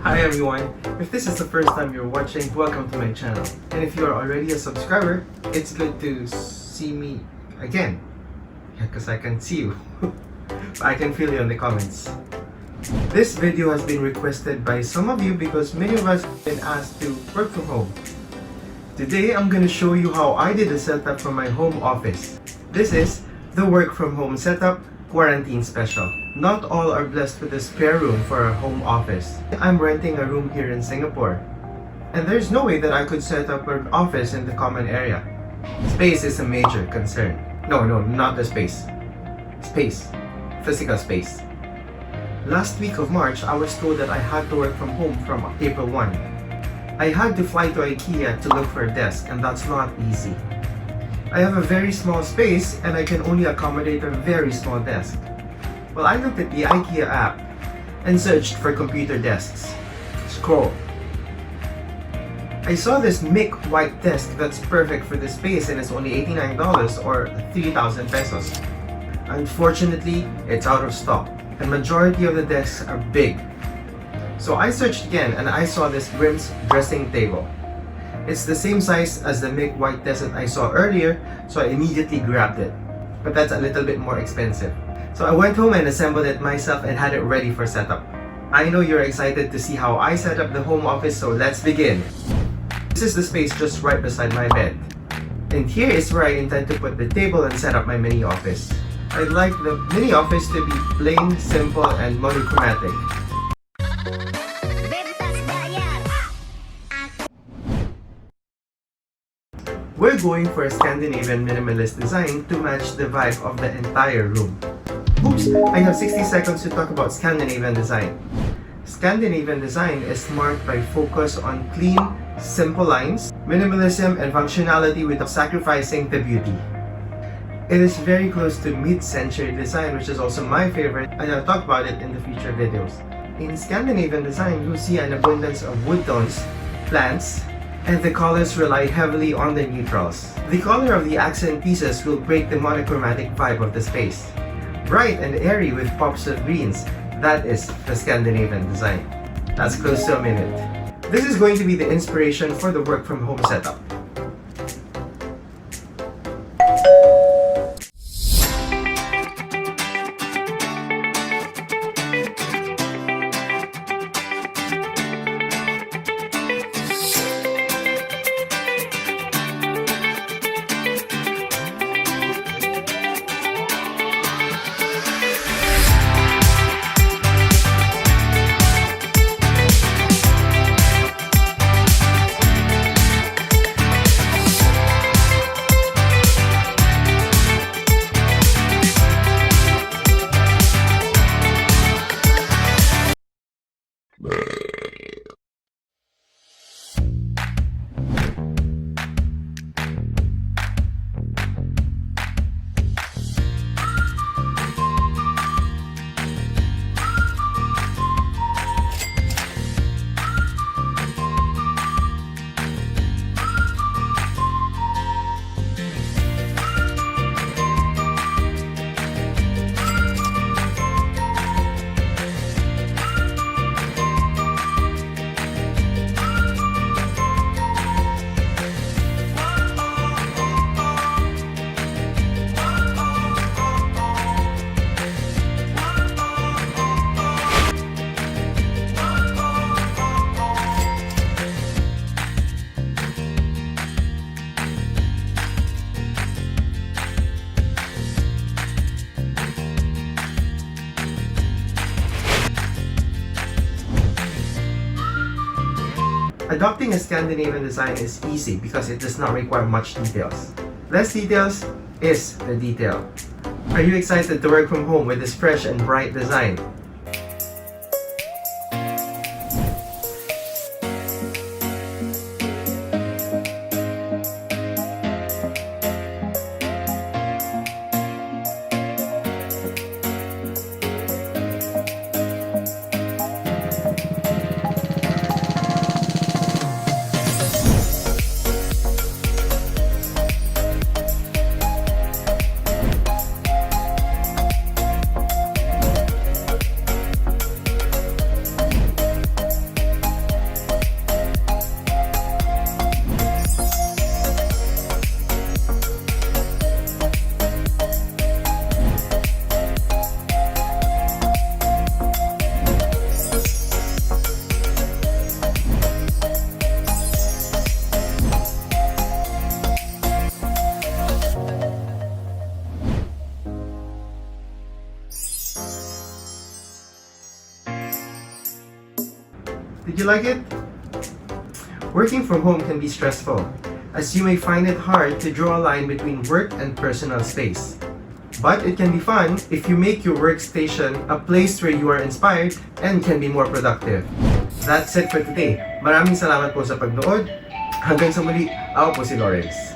Hi everyone, if this is the first time you're watching, welcome to my channel. And if you're already a subscriber, it's good to see me again. Yeah, because I can see you. I can feel you in the comments. This video has been requested by some of you because many of us have been asked to work from home. Today, I'm going to show you how I did the setup from my home office. This is the work from home setup quarantine special. Not all are blessed with a spare room for a home office. I'm renting a room here in Singapore, and there's no way that I could set up an office in the common area. Space is a major concern. No, not the space. Space. Physical space. Last week of March, I was told that I had to work from home from April 1. I had to fly to IKEA to look for a desk, and that's not easy. I have a very small space and I can only accommodate a very small desk. Well, I looked at the IKEA app and searched for computer desks. Scroll. I saw this MIC white desk that's perfect for the space and it's only $89 or 3,000 pesos. Unfortunately, it's out of stock and majority of the desks are big. So I searched again and I saw this Grimm's dressing table. It's the same size as the MIC white desk that I saw earlier, so I immediately grabbed it. But that's a little bit more expensive. So I went home and assembled it myself and had it ready for setup. I know you're excited to see how I set up the home office, so let's begin. This is the space just right beside my bed. And here is where I intend to put the table and set up my mini office. I'd like the mini office to be plain, simple, and monochromatic. We're going for a Scandinavian minimalist design to match the vibe of the entire room. Oops, I have 60 seconds to talk about Scandinavian design. Scandinavian design is marked by focus on clean, simple lines, minimalism, and functionality without sacrificing the beauty. It is very close to mid-century design, which is also my favorite, and I'll talk about it in the future videos. In Scandinavian design, you'll see an abundance of wood tones, plants, and the colors rely heavily on the neutrals. The color of the accent pieces will break the monochromatic vibe of the space. Bright and airy with pops of greens, that is the Scandinavian design. That's close to a minute. This is going to be the inspiration for the work from home setup. Adopting a Scandinavian design is easy because it does not require much details. Less details is the detail. Are you excited to work from home with this fresh and bright design? Did you like it? Working from home can be stressful, as you may find it hard to draw a line between work and personal space. But it can be fun if you make your workstation a place where you are inspired and can be more productive. That's it for today. Maraming salamat po sa pagnood. Hanggang sa muli, ako po si Laurenz.